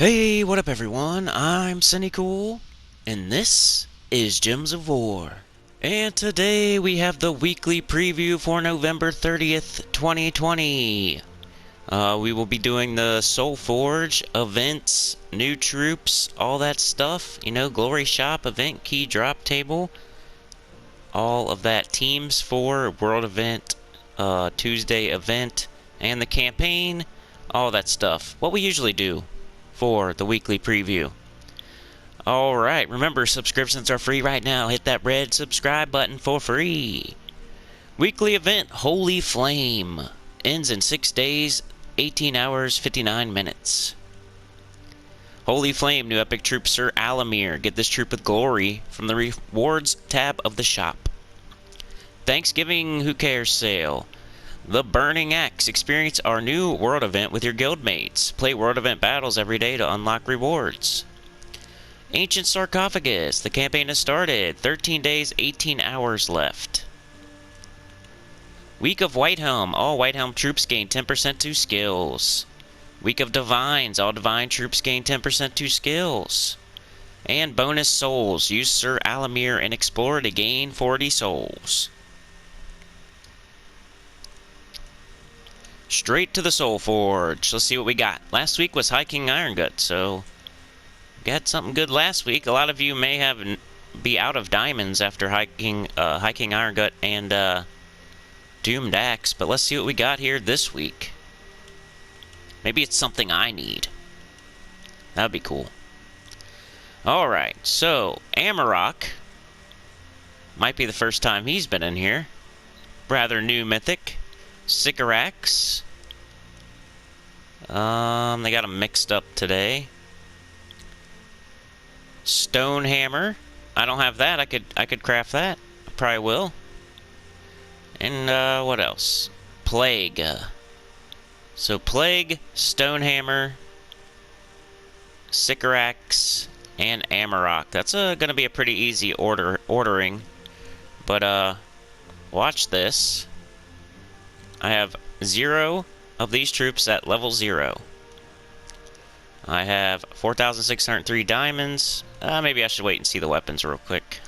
Hey, what up everyone? I'm Sinnycool, and this is Gems of War. And today we have the weekly preview for November 30th, 2020. We will be doing the Soulforge events, new troops, all that stuff. You know, Glory Shop, event key drop table. All of that, teams for world event, Tuesday event, and the campaign. All that stuff. What we usually do for the weekly preview. Alright, remember subscriptions are free right now. Hit that red subscribe button for free. Weekly event Holy Flame ends in 6 days, 18 hours, 59 minutes. Holy Flame, new epic troop Sir Alamir. Get this troop with glory from the rewards tab of the shop. Thanksgiving Who Cares sale. The Burning Axe. Experience our new world event with your guildmates. Play world event battles every day to unlock rewards. Ancient Sarcophagus. The campaign has started. 13 days, 18 hours left. Week of Whitehelm. All Whitehelm troops gain 10% to skills. Week of Divines. All Divine troops gain 10% to skills. And bonus souls. Use Sir Alamir and Explorer to gain 40 souls. Straight to the Soulforge. Let's see what we got. Last week was Hiking Irongut, so got something good last week. A lot of you may be out of diamonds after hiking Irongut and Doomed Axe, but let's see what we got here this week. Maybe it's something I need. That'd be cool. Alright, so Amarok might be the first time he's been in here. Rather new mythic. Sycorax. They got them mixed up today. Stonehammer. I don't have that. I could craft that. I probably will. And what else? Plague. So Plague, Stonehammer, Sycorax, and Amarok. That's gonna be a pretty easy ordering. But watch this. I have 0 of these troops at level 0. I have 4,603 diamonds. Maybe I should wait and see the weapons real quick.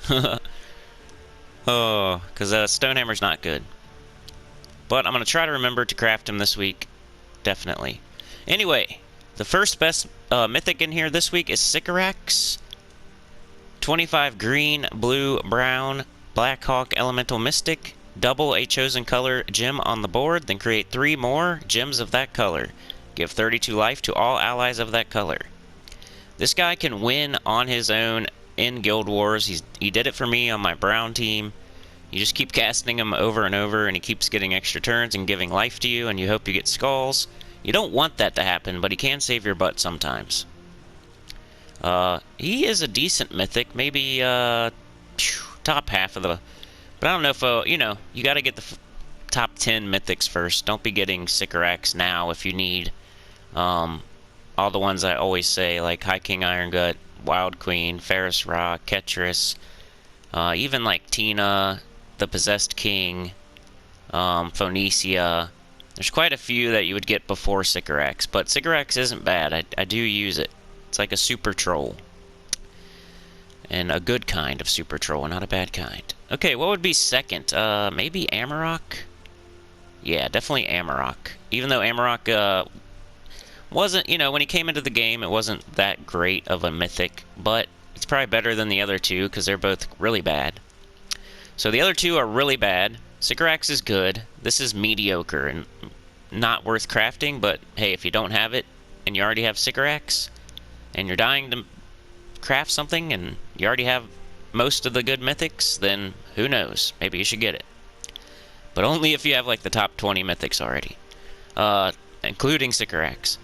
Oh, because Stonehammer's not good. But I'm going to try to remember to craft him this week. Definitely. Anyway, the first best mythic in here this week is Sycorax. 25 green, blue, brown, Black Hawk Elemental Mystic. Double a chosen color gem on the board, then create 3 more gems of that color. Give 32 life to all allies of that color. This guy can win on his own in Guild Wars. He did it for me on my brown team. You just keep casting him over and over, and he keeps getting extra turns and giving life to you, and you hope you get skulls. You don't want that to happen, but he can save your butt sometimes. He is a decent mythic, maybe top half of the... But I don't know if, you know, you got to get the top 10 mythics first. Don't be getting Sycorax now if you need all the ones I always say, like High King Irongut, Wild Queen, Ferris Rock, Ketris, even like Tina, the Possessed King, Phoenicia. There's quite a few that you would get before Sycorax, but Sycorax isn't bad. I do use it. It's like a super troll. And a good kind of super troll, not a bad kind. Okay, what would be second? Maybe Amarok? Yeah, definitely Amarok. Even though Amarok wasn't, you know, when he came into the game, it wasn't that great of a mythic, but it's probably better than the other two, because they're both really bad. So the other two are really bad. Sycorax is good. This is mediocre and not worth crafting, but hey, if you don't have it, and you already have Sycorax, and you're dying to craft something, and you already have most of the good mythics, then who knows? Maybe you should get it. But only if you have like the top 20 mythics already. Including Sycorax.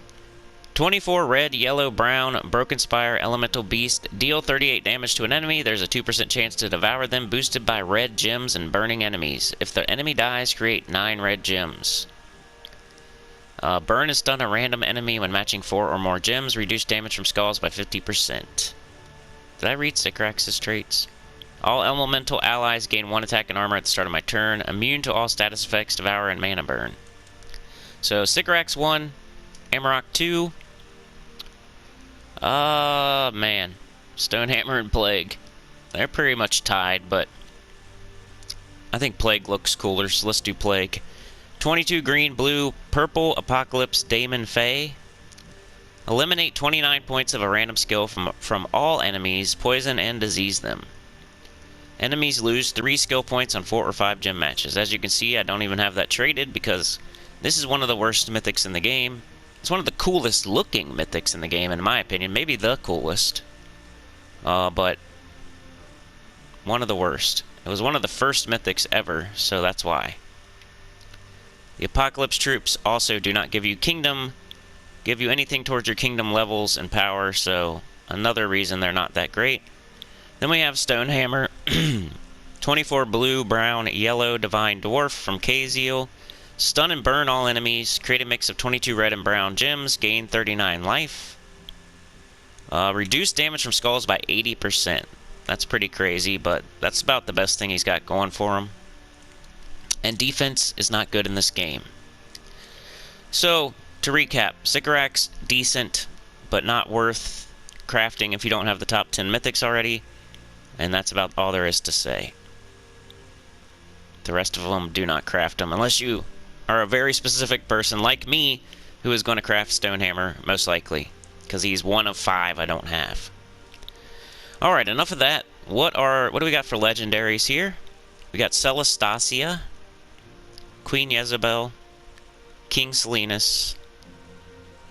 24 red, yellow, brown, broken spire, elemental beast. Deal 38 damage to an enemy. There's a 2% chance to devour them, boosted by red gems and burning enemies. If the enemy dies, create 9 red gems. Burn is stun a random enemy when matching 4 or more gems. Reduce damage from skulls by 50%. Did I read Sycorax's traits? All elemental allies gain 1 attack and armor at the start of my turn. Immune to all status effects, devour, and mana burn. So Sycorax 1, Amarok 2. Man. Stonehammer and Plague. They're pretty much tied, but I think Plague looks cooler, so let's do Plague. 22 green, blue, purple, Apocalypse, Daemon, Fae. Eliminate 29 points of a random skill from all enemies, poison and disease them. Enemies lose 3 skill points on 4 or 5 gym matches. As you can see, I don't even have that traded because this is one of the worst mythics in the game. It's one of the coolest looking mythics in the game, in my opinion. Maybe the coolest. But one of the worst. It was one of the first mythics ever, so that's why. The Apocalypse troops also do not give you kingdom, give you anything towards your kingdom levels and power, so another reason they're not that great. Then we have Stonehammer, 24 blue, brown, yellow, divine dwarf from Kaziel. Stun and burn all enemies, create a mix of 22 red and brown gems, gain 39 life. Reduce damage from skulls by 80%. That's pretty crazy, but that's about the best thing he's got going for him. And defense is not good in this game. So, to recap, Sycorax, decent, but not worth crafting if you don't have the top 10 mythics already. And that's about all there is to say. The rest of them do not craft them, unless you are a very specific person like me, who is going to craft Stonehammer, most likely. Because he's one of 5 I don't have. Alright, enough of that. What do we got for legendaries here? We got Celestacia, Queen Jezebel, King Selinus,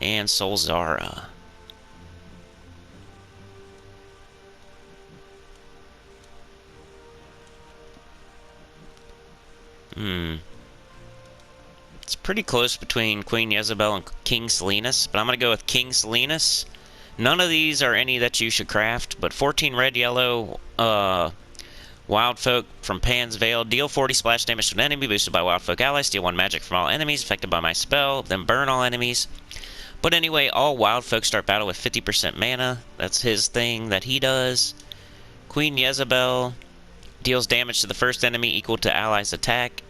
and Solzara. It's pretty close between Queen Jezebel and King Selinus, but I'm going to go with King Selinus. None of these are any that you should craft, but 14 red, yellow, Wild Folk from Pan's Veil. Deal 40 splash damage to an enemy, boosted by Wild Folk allies. Steal 1 magic from all enemies, affected by my spell, then burn all enemies. But anyway, all Wild Folk start battle with 50% mana. That's his thing that he does. Queen Jezebel deals damage to the first enemy equal to allies' attack.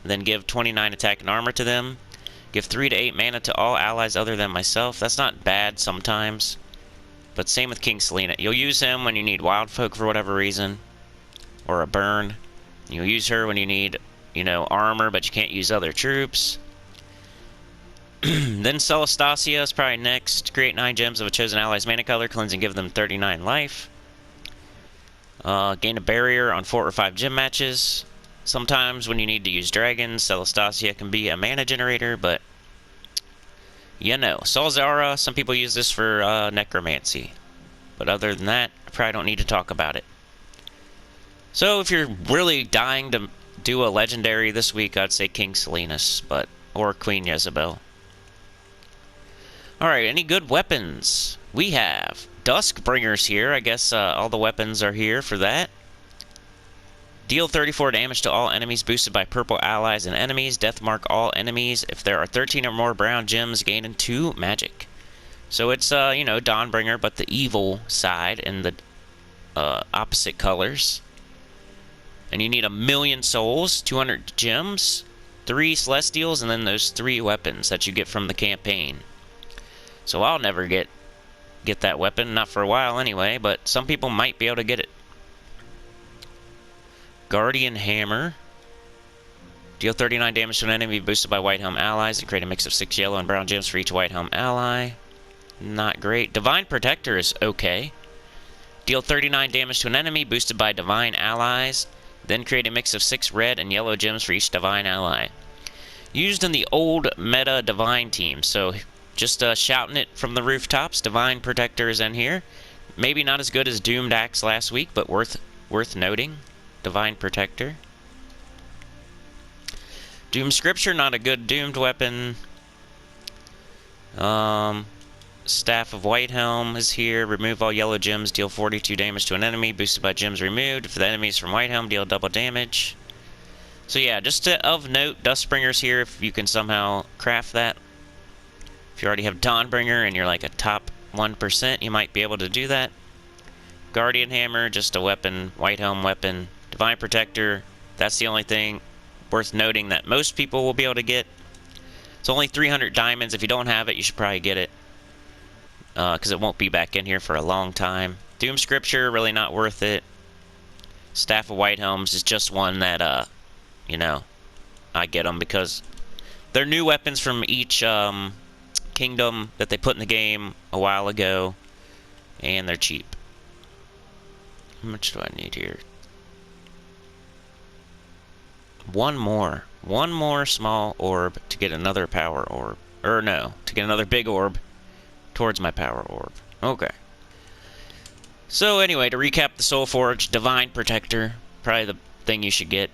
Then give 29 attack and armor to them. Give 3 to 8 mana to all allies other than myself. That's not bad sometimes. But same with King Selena. You'll use him when you need Wild Folk for whatever reason. Or a burn. You'll use her when you need, armor, but you can't use other troops. Then Celestacia is probably next. Create 9 gems of a chosen ally's mana color. Cleanse and give them 39 life. Gain a barrier on 4 or 5 gem matches. Sometimes when you need to use dragons, Celestacia can be a mana generator, but Solzara, some people use this for necromancy. But other than that, I probably don't need to talk about it. So if you're really dying to do a legendary this week, I'd say King Selinus, or Queen Jezebel. Alright, any good weapons? We have Duskbringers here. I guess all the weapons are here for that. Deal 34 damage to all enemies, boosted by purple allies and enemies. Deathmark all enemies. If there are 13 or more brown gems, gain 2 magic. So it's, Dawnbringer, but the evil side in the opposite colors. And you need 1,000,000 souls, 200 gems, 3 celestials, and then those 3 weapons that you get from the campaign. So I'll never get that weapon, not for a while anyway, but some people might be able to get it. Guardian Hammer. Deal 39 damage to an enemy boosted by White Helm allies and create a mix of 6 yellow and brown gems for each White Helm ally. Not great. Divine Protector is okay. Deal 39 damage to an enemy boosted by Divine allies. Then create a mix of 6 red and yellow gems for each Divine ally. Used in the old meta Divine team, so just shouting it from the rooftops. Divine Protector is in here. Maybe not as good as Doomed Axe last week, but worth noting. Divine Protector. Doom Scripture, not a good doomed weapon. Staff of White Helm is here. Remove all yellow gems, deal 42 damage to an enemy, boosted by gems removed. If the enemies from White Helm, deal double damage. So yeah, just of note, Duskbringer's here if you can somehow craft that. If you already have Dawnbringer and you're like a top 1%, you might be able to do that. Guardian Hammer, just a weapon, White Helm weapon. Divine Protector, that's the only thing worth noting that most people will be able to get. It's only 300 diamonds. If you don't have it, you should probably get it. because it won't be back in here for a long time. Doom Scripture, really not worth it. Staff of White Helms is just one that, you know, I get them because they're new weapons from each kingdom that they put in the game a while ago, and they're cheap. How much do I need here? One more small orb to get another power orb. Or no, to get another big orb towards my power orb. Okay. So anyway, to recap the Soulforge, Divine Protector, probably the thing you should get.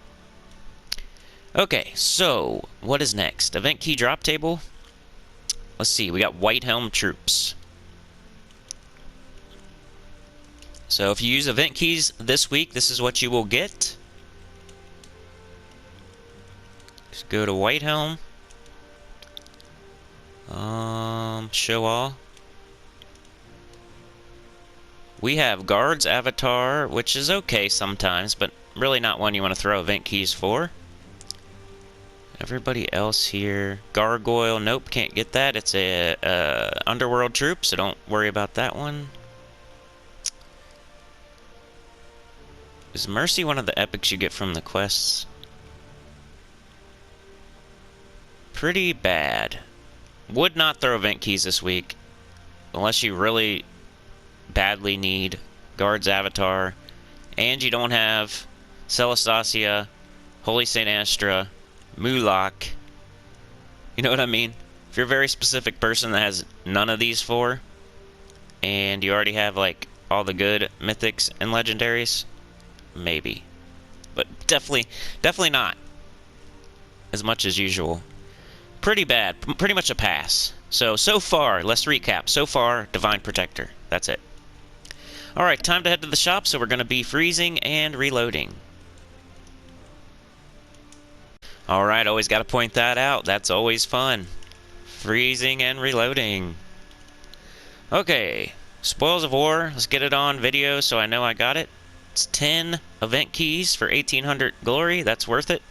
Okay, so what is next? Event key drop table. Let's see, we got White Helm troops. So if you use event keys this week, this is what you will get. Just go to White Helm. Show all. We have Guard's Avatar, which is okay sometimes, but really not one you want to throw event keys for. Everybody else here. Gargoyle, nope, can't get that. It's a Underworld troop, so don't worry about that one. Is Mercy one of the epics you get from the quests? Pretty bad. Would not throw event keys this week, unless you really badly need Guard's Avatar, and you don't have Celastasia, Holy Saint Astra, Mulak. You know what I mean? If you're a very specific person that has none of these four, and you already have like all the good mythics and legendaries, maybe. But definitely not as much as usual. Pretty bad. Pretty much a pass. So far, let's recap. So far, Divine Protector. That's it. Alright, time to head to the shop, so we're going to be freezing and reloading. Alright, always got to point that out. That's always fun. Freezing and reloading. Okay, Spoils of War. Let's get it on video so I know I got it. It's 10 event keys for 1800 glory. That's worth it.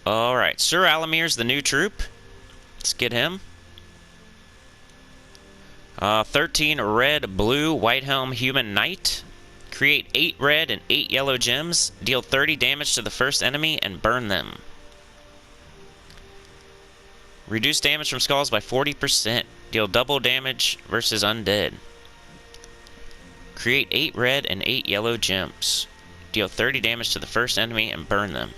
Alright, Sir Alamir's the new troop. Let's get him. 13 red, blue, white helm, human knight. Create 8 red and 8 yellow gems. Deal 30 damage to the first enemy and burn them. Reduce damage from skulls by 40%. Deal double damage versus undead. Create 8 red and 8 yellow gems. Deal 30 damage to the first enemy and burn them.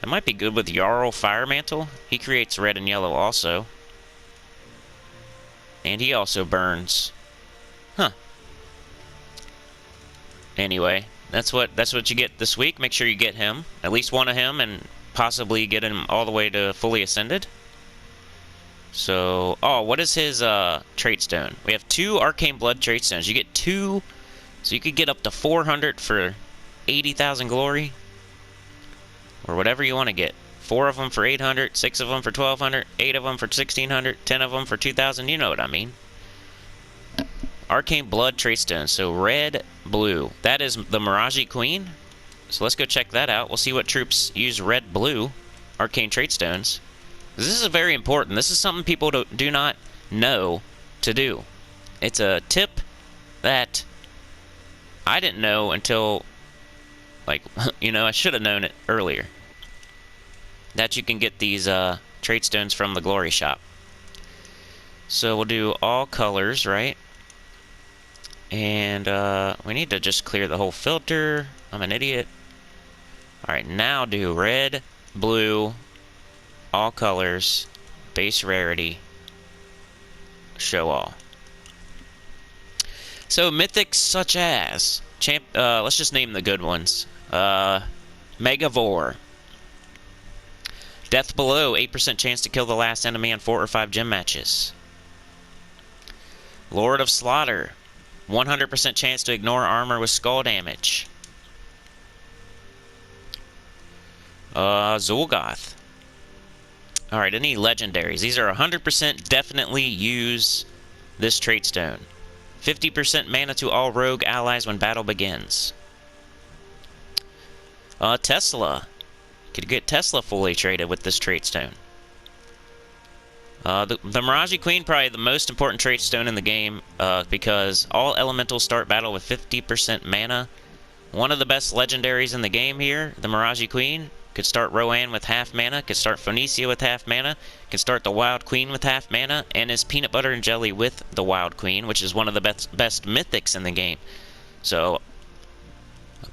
That might be good with Jarl Firemantle. He creates red and yellow also. And he also burns. Huh. Anyway, that's what you get this week. Make sure you get him. At least one of him, and possibly get him all the way to fully ascended. So, oh, what is his trait stone? We have 2 arcane blood trait stones. You get 2, so you could get up to 400 for 80,000 glory. Or whatever you want to get. 4 of them for 800, 6 of them for 1200, 8 of them for 1600, 10 of them for 2000. You know what I mean. Arcane Blood trait stone. So red, blue. That is the Miraji Queen. So let's go check that out. We'll see what troops use red, blue arcane trait stones. This is very important. This is something people do not know to do. It's a tip that I didn't know until, like, you know, I should have known it earlier. That you can get these trait stones from the Glory Shop. So we'll do all colors, right? And we need to just clear the whole filter. I'm an idiot. Alright, now do red, blue, all colors, base rarity, show all. So mythics such as let's just name the good ones. Megavore. Death Below, 8% chance to kill the last enemy on 4 or 5 gym matches. Lord of Slaughter, 100% chance to ignore armor with skull damage. Zul'Goth. Alright, any legendaries? These are 100% definitely use this trait stone. 50% mana to all rogue allies when battle begins. Tesla. Could get Tesla fully traded with this trait stone. The Mirage Queen, probably the most important trait stone in the game, because all elementals start battle with 50% mana. One of the best legendaries in the game here, the Mirage Queen, could start Rowan with half mana, could start Phoenicia with half mana, could start the Wild Queen with half mana, and is Peanut Butter and Jelly with the Wild Queen, which is one of the best mythics in the game. So,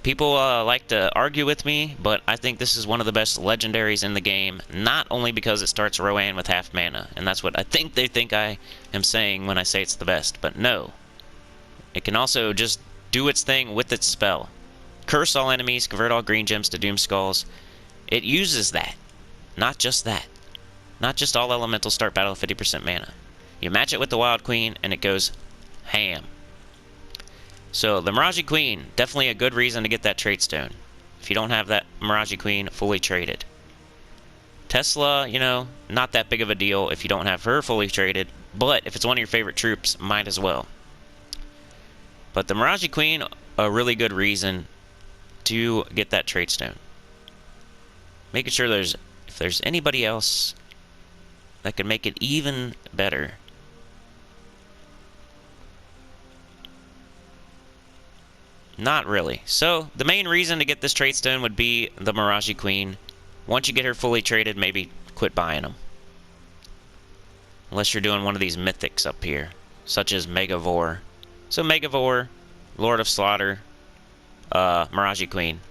people like to argue with me, but I think this is one of the best legendaries in the game, not only because it starts Rowan with half mana, and that's what I think they think I am saying when I say it's the best, but no. It can also just do its thing with its spell. Curse all enemies, convert all green gems to doom skulls. It uses that. Not just that. Not just all elementals start battle with 50% mana. You match it with the Wild Queen, and it goes ham. So, the Mirage Queen, definitely a good reason to get that trait stone. If you don't have that Mirage Queen fully traded. Tesla, you know, not that big of a deal if you don't have her fully traded, but if it's one of your favorite troops, might as well. But the Mirage Queen, a really good reason to get that trait stone. Making sure if there's anybody else that can make it even better. Not really. So, the main reason to get this trait stone would be the Mirage Queen. Once you get her fully traded, maybe quit buying them. Unless you're doing one of these mythics up here, such as Megavore. So Megavore, Lord of Slaughter, Mirage Queen.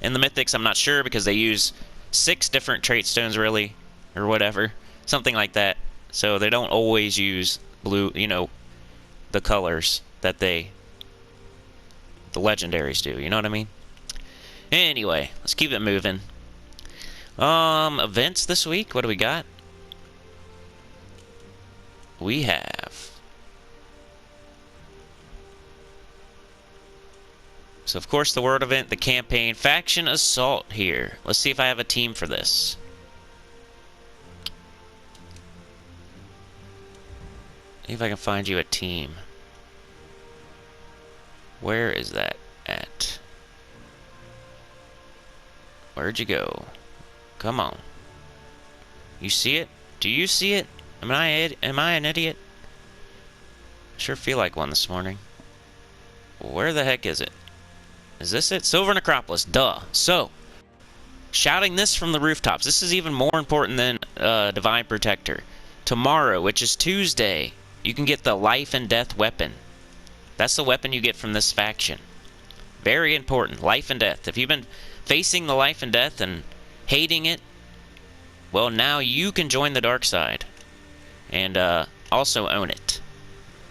And the mythics, I'm not sure, because they use 6 different trait stones, really, or whatever. Something like that. So they don't always use blue, you know, the colors that the legendaries do, you know what I mean? Anyway, let's keep it moving. Events this week, what do we got? We have... So, of course, the World event, the campaign, Faction Assault here. Let's see if I have a team for this. See if I can find you a team. Where is that at? Where'd you go? Come on. You see it? Do you see it? Am I an idiot? Sure feel like one this morning. Where the heck is it? Is this it? Silver Necropolis. Duh. So, shouting this from the rooftops. This is even more important than Divine Protector. Tomorrow, which is Tuesday, you can get the Life and Death weapon. That's the weapon you get from this faction. Very important. Life and Death. If you've been facing the Life and Death and hating it, well, now you can join the dark side. And also own it.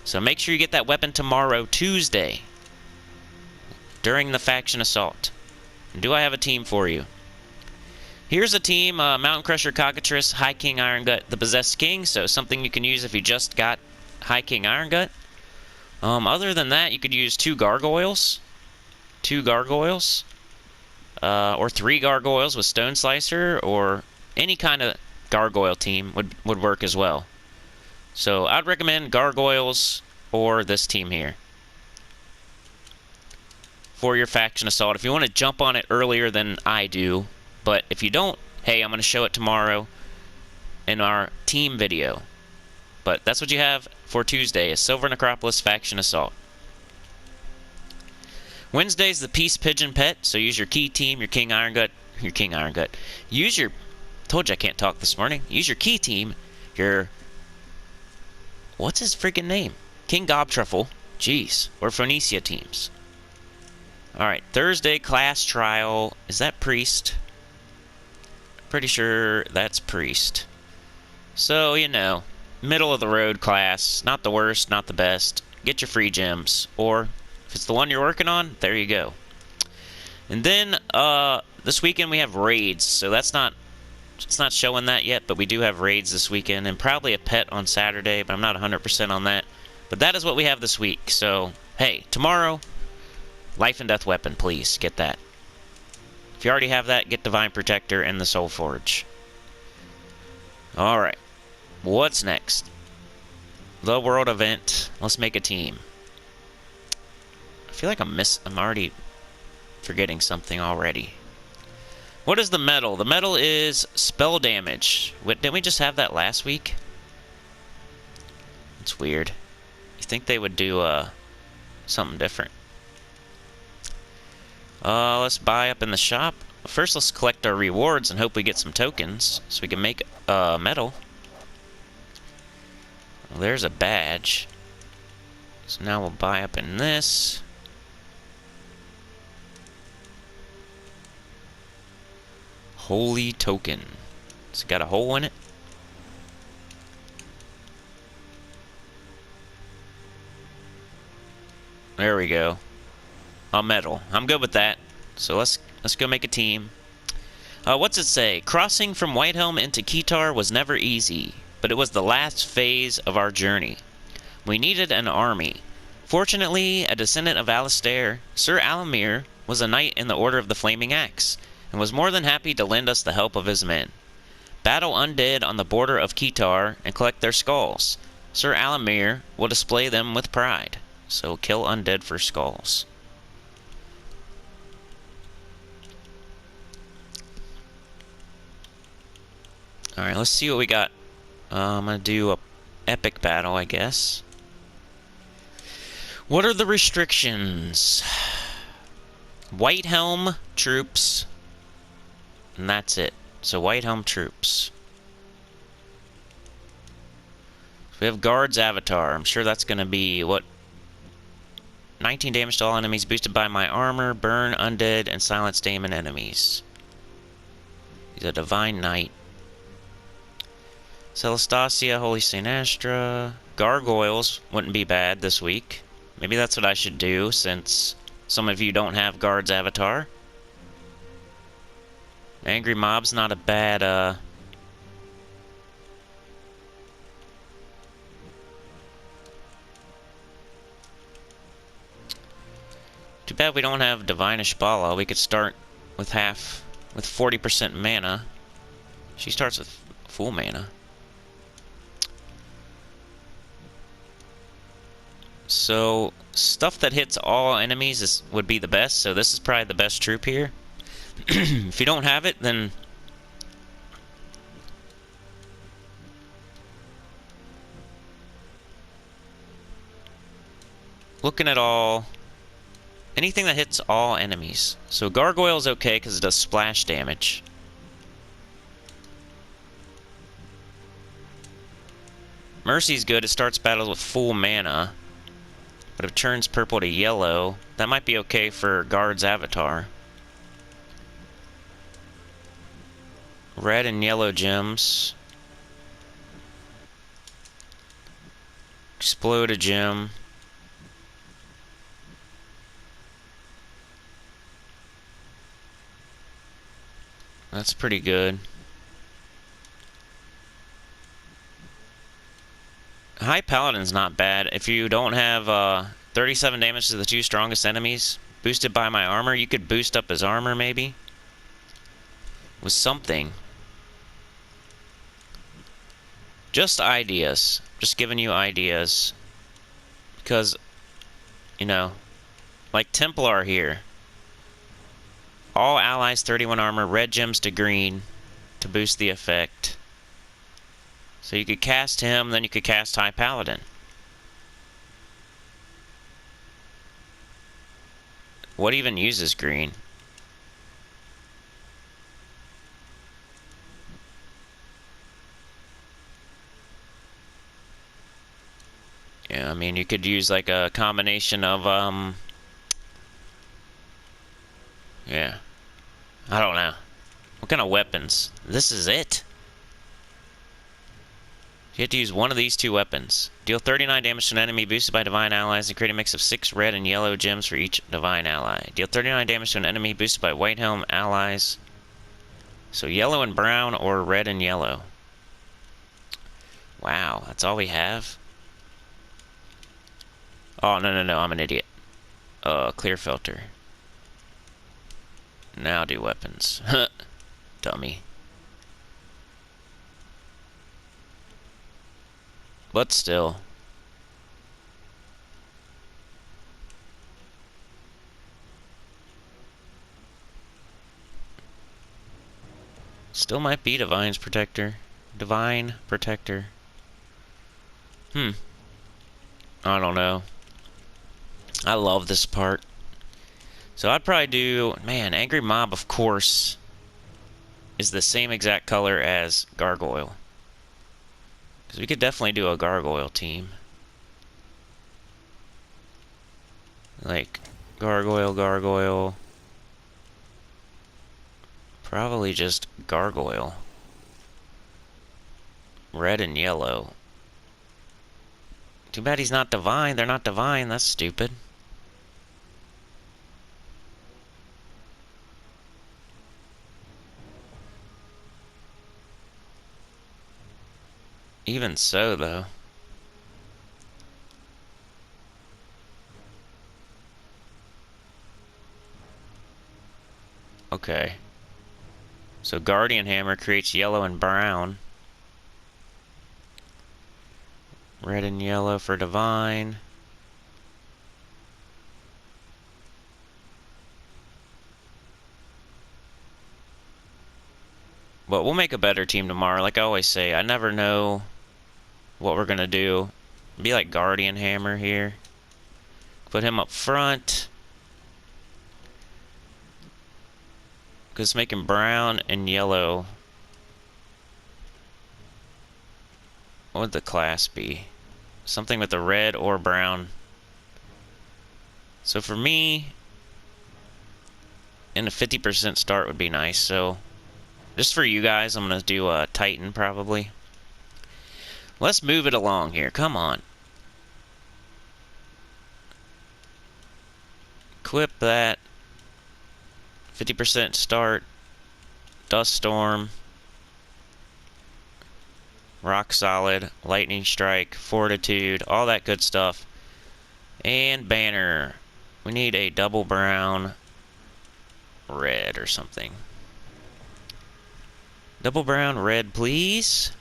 So make sure you get that weapon tomorrow, Tuesday, during the Faction Assault. And do I have a team for you? Here's a team, Mountain Crusher, Cockatrice, High King, Iron Gut, the Possessed King. So something you can use if you just got High King, Iron Gut. Other than that, you could use 2 gargoyles. 2 gargoyles. Or 3 gargoyles with Stone Slicer, or any kind of gargoyle team would work as well. So I'd recommend gargoyles or this team here for your Faction Assault. If you want to jump on it earlier than I do, but if you don't, hey, I'm going to show it tomorrow in our team video. But that's what you have for Tuesday, is Silver Necropolis Faction Assault. Wednesday's the Peace Pigeon Pet, so use your key team, your King Iron Gut, use your, told you I can't talk this morning, use your key team, your, what's his freaking name? King Gobtruffle, jeez, or Phoenicia teams. Alright, Thursday, Class Trial, is that Priest? Pretty sure that's Priest. So, you know, middle of the road class, not the worst, not the best. Get your free gems, or if it's the one you're working on, there you go. And then this weekend we have raids, so it's not showing that yet, but we do have raids this weekend, and probably a pet on Saturday, but I'm not 100% on that. But that is what we have this week. So hey, tomorrow, Life and Death weapon, please get that. If you already have that, get Divine Protector and the Soulforge. All right. What's next? The World event. Let's make a team. I feel like I'm already forgetting something already. What is the medal? The medal is spell damage. Didn't we just have that last week? It's weird. You think they would do something different. Let's buy up in the shop. First, let's collect our rewards and hope we get some tokens so we can make metal. Well, there's a badge. So now we'll buy up in this. Holy token. It's got a hole in it. There we go. A medal. I'm good with that. So let's go make a team. What's it say? Crossing from Whitehelm into Keytar was never easy, but it was the last phase of our journey. We needed an army. Fortunately, a descendant of Alistair, Sir Alamir, was a knight in the Order of the Flaming Axe, and was more than happy to lend us the help of his men. Battle undead on the border of Keytar and collect their skulls. Sir Alamir will display them with pride. So kill undead for skulls. Alright, let's see what we got. I'm gonna do a epic battle, I guess. What are the restrictions? Whitehelm troops. And that's it. So Whitehelm troops. We have Guard's Avatar. I'm sure that's gonna be what? 19 damage to all enemies, boosted by my armor, burn undead, and silence daemon enemies. He's a divine knight. Celastasia, Holy Saint Astra. Gargoyles wouldn't be bad this week. Maybe that's what I should do, since some of you don't have Guard's Avatar. Angry Mob's not a bad, Too bad we don't have Divine Ishbala. We could start with 40% mana. She starts with full mana. So, stuff that hits all enemies would be the best, so this is probably the best troop here. If you don't have it, then looking at anything that hits all enemies. So Gargoyle's okay because it does splash damage. Mercy's good. It starts battles with full mana. But if it turns purple to yellow, that might be okay for Guard's Avatar. Red and yellow gems. Explode a gem. That's pretty good. High Paladin's not bad. If you don't have 37 damage to the two strongest enemies, boosted by my armor, you could boost up his armor maybe. With something. Just ideas. Just giving you ideas. Because, you know, like Templar here. All allies 31 armor, red gems to green to boost the effect. So you could cast him, then you could cast High Paladin. What even uses green? Yeah, I mean, you could use like a combination of, yeah. I don't know. What kind of weapons? This is it? You have to use one of these two weapons. Deal 39 damage to an enemy boosted by divine allies and create a mix of 6 red and yellow gems for each divine ally. Deal 39 damage to an enemy boosted by Whitehelm allies. So yellow and brown or red and yellow. Wow, that's all we have? Oh, no, I'm an idiot. Clear filter. Now do weapons. Dummy. But still. Still might be Divine Protector. I don't know. I love this part. So I'd probably do, man, Angry Mob, of course, is the same exact color as Gargoyle. Because we could definitely do a Gargoyle team. Like, Gargoyle, Gargoyle. Probably just Gargoyle. Red and yellow. Too bad he's not divine. They're not divine. That's stupid. Even so, though. Okay. So Guardian Hammer creates yellow and brown. Red and yellow for divine. But we'll make a better team tomorrow. Like I always say, I never know what we're gonna do. Be like Guardian Hammer here. Put him up front. Because making brown and yellow. What would the class be? Something with the red or brown. So for me, and a 50% start would be nice. So just for you guys, I'm going to do a Titan probably. Let's move it along here. Come on. Equip that. 50% start. Dust Storm. Rock Solid. Lightning Strike. Fortitude. All that good stuff. And Banner. We need a double brown red or something. Double brown red, please.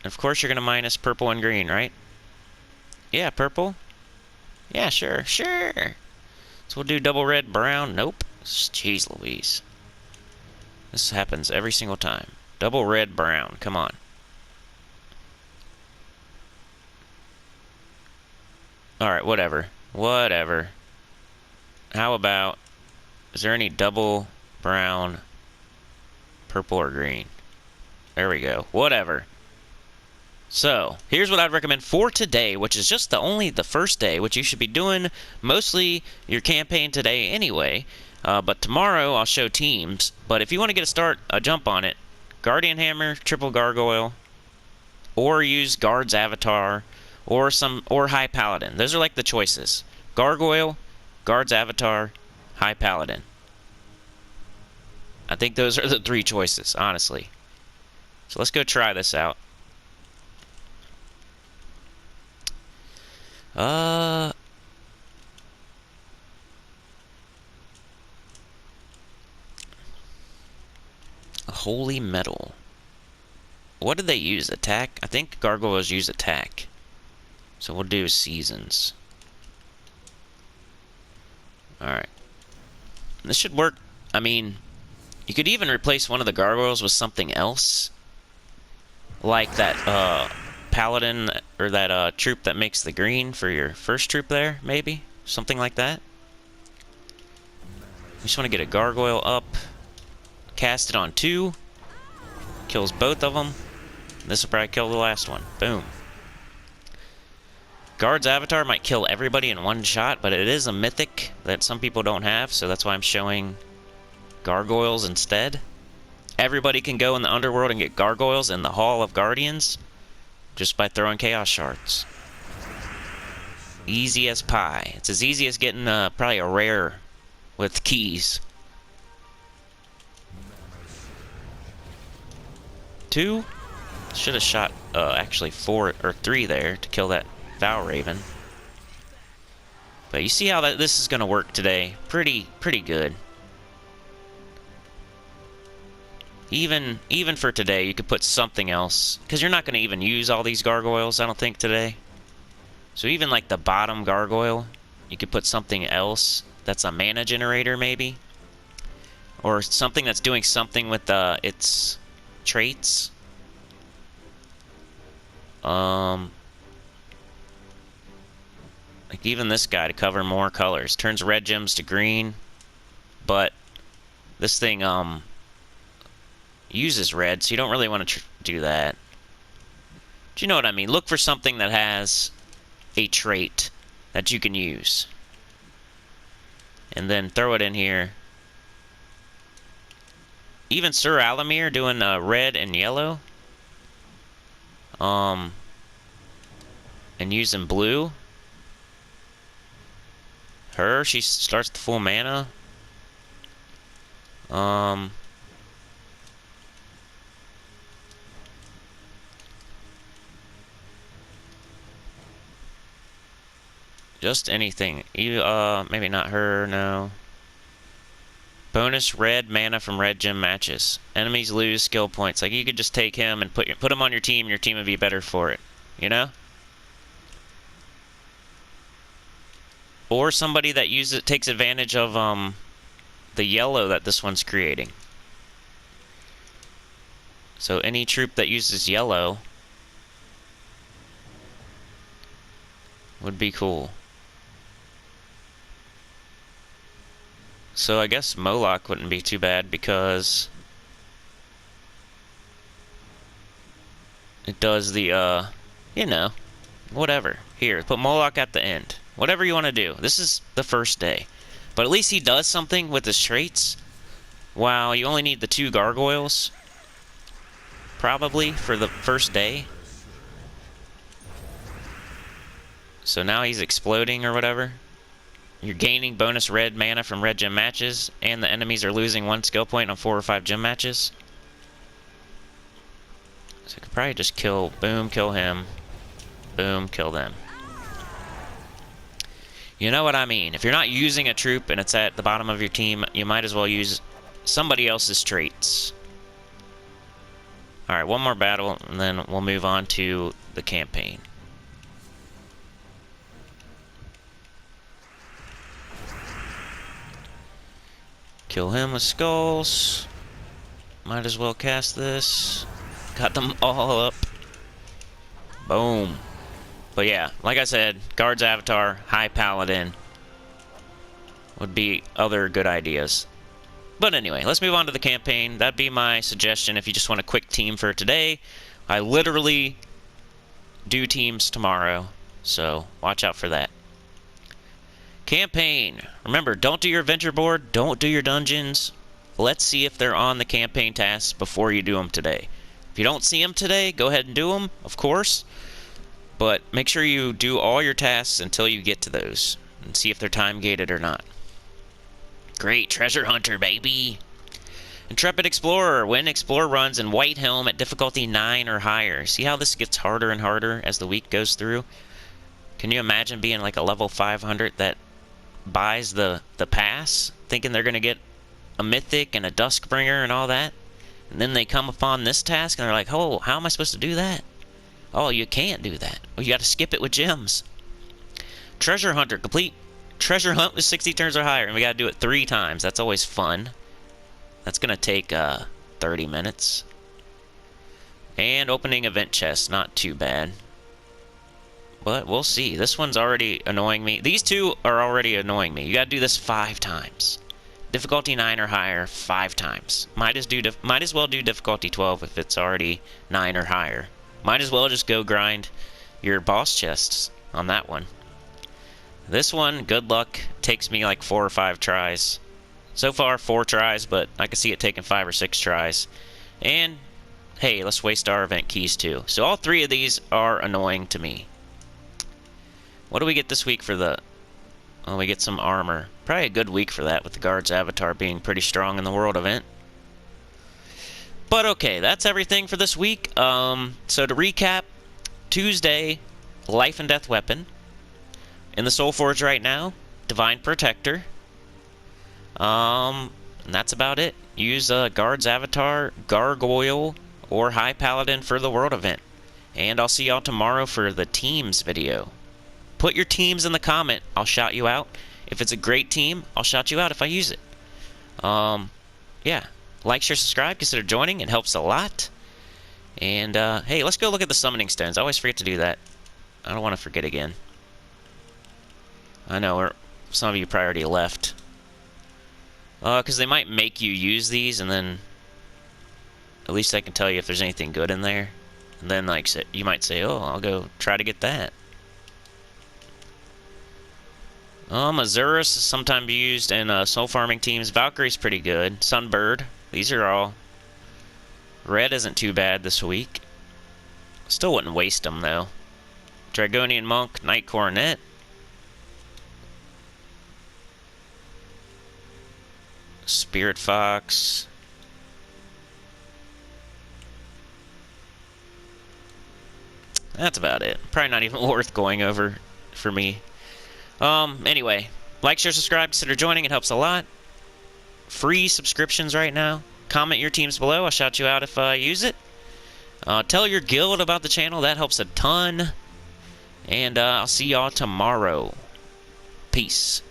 And of course, you're going to minus purple and green, right? Yeah, purple. Yeah, sure, sure. So we'll do double red, brown. Nope. Jeez Louise. This happens every single time. Double red, brown. Come on. Alright, whatever. Whatever. How about... Is there any double brown, purple, or green? There we go. Whatever. So, here's what I'd recommend for today, which is just only the first day, which you should be doing mostly your campaign today anyway. But tomorrow I'll show teams. But if you want to get a jump on it, Guardian Hammer, triple Gargoyle, or use Guard's Avatar, or High Paladin. Those are like the choices. Gargoyle, Guard's Avatar, High Paladin. I think those are the three choices, honestly. So let's go try this out. Holy Metal. What did they use? Attack? I think gargoyles use attack. So we'll do seasons. Alright. This should work. I mean, you could even replace one of the gargoyles with something else. Like that, paladin, or that, troop that makes the green for your first troop there, maybe? Something like that. We just want to get a gargoyle up. Cast it on 2. Kills both of them. This will probably kill the last one. Boom. Guard's Avatar might kill everybody in one shot, but it is a mythic that some people don't have, so that's why I'm showing gargoyles instead. Everybody can go in the underworld and get gargoyles in the Hall of Guardians just by throwing chaos shards. Easy as pie. It's as easy as getting probably a rare with keys. 2. Should have shot actually 4 or 3 there to kill that Vow Raven. But you see how this is going to work today. Pretty good. Even for today, you could put something else. Because you're not going to even use all these gargoyles, I don't think, today. So even like the bottom gargoyle, you could put something else that's a mana generator, maybe. Or something that's doing something with its traits. Like even this guy to cover more colors. Turns red gems to green. But this thing uses red, so you don't really want to do that. But you know what I mean. Look for something that has a trait that you can use. And then throw it in here. Even Sir Alamir doing red and yellow. And using blue. Her, she starts the full mana. Just anything. You, maybe not her, no. Bonus red mana from red gem matches. Enemies lose skill points. Like you could just take him and put him on your team. Your team would be better for it. You know? Or somebody that takes advantage of the yellow that this one's creating. So any troop that uses yellow would be cool. So I guess Moloch wouldn't be too bad because it does the, you know, whatever. Here, put Moloch at the end. Whatever you want to do. This is the first day. But at least he does something with his traits. Wow, you only need the 2 gargoyles. Probably for the first day. So now he's exploding or whatever. You're gaining bonus red mana from red gem matches, and the enemies are losing 1 skill point on 4 or 5 gem matches. So I could probably just kill, boom, kill him, boom, kill them. You know what I mean. If you're not using a troop and it's at the bottom of your team, you might as well use somebody else's traits. Alright, one more battle, and then we'll move on to the campaign. Kill him with skulls. Might as well cast this. Got them all up. Boom. But yeah, like I said, Guard's Avatar, High Paladin would be other good ideas. But anyway, let's move on to the campaign. That'd be my suggestion if you just want a quick team for today. I literally do teams tomorrow, so watch out for that. Campaign. Remember, don't do your adventure board, don't do your dungeons. Let's see if they're on the campaign tasks before you do them today. If you don't see them today, go ahead and do them, of course. But make sure you do all your tasks until you get to those and see if they're time-gated or not. Great, Treasure Hunter, baby! Intrepid Explorer. Win Explorer runs in White Helm at difficulty 9 or higher. See how this gets harder and harder as the week goes through? Can you imagine being like a level 500 that buys the pass, thinking they're going to get a mythic and a Duskbringer and all that? And then they come upon this task and they're like, oh, how am I supposed to do that? Oh, you can't do that. Oh, you got to skip it with gems. Treasure Hunter. Complete treasure hunt with 60 turns or higher. And we got to do it 3 times. That's always fun. That's going to take 30 minutes. And opening event chest. Not too bad. But we'll see. This one's already annoying me. These 2 are already annoying me. You got to do this 5 times. Difficulty 9 or higher 5 times. Might as well do difficulty 12 if it's already 9 or higher. Might as well just go grind your boss chests on that one. This one, good luck. Takes me like 4 or 5 tries. So far, 4 tries, but I can see it taking 5 or 6 tries. And, hey, let's waste our event keys too. So all 3 of these are annoying to me. What do we get this week for the... Oh, we get some armor. Probably a good week for that with the Guard's Avatar being pretty strong in the World event. But okay, that's everything for this week. So to recap, Tuesday, Life and Death Weapon. In the Soulforge right now, Divine Protector. And that's about it. Use Guard's Avatar, Gargoyle, or High Paladin for the World event. And I'll see y'all tomorrow for the teams video. Put your teams in the comment. I'll shout you out. If it's a great team, I'll shout you out if I use it. Yeah. Like, share, subscribe, consider joining. It helps a lot. And, hey, let's go look at the summoning stones. I always forget to do that. I don't want to forget again. I know, some of you probably already left. Because they might make you use these, and then at least I can tell you if there's anything good in there. And then, like, you might say, oh, I'll go try to get that. Azurus is sometimes used in soul farming teams. Valkyrie's pretty good. Sunbird. These are all... Red isn't too bad this week. Still wouldn't waste them, though. Dragonian Monk, Knight Coronet. Spirit Fox. That's about it. Probably not even worth going over for me. Anyway, like, share, subscribe, consider joining. It helps a lot. Free subscriptions right now. Comment your teams below. I'll shout you out if I use it. Tell your guild about the channel. That helps a ton. And I'll see y'all tomorrow. Peace.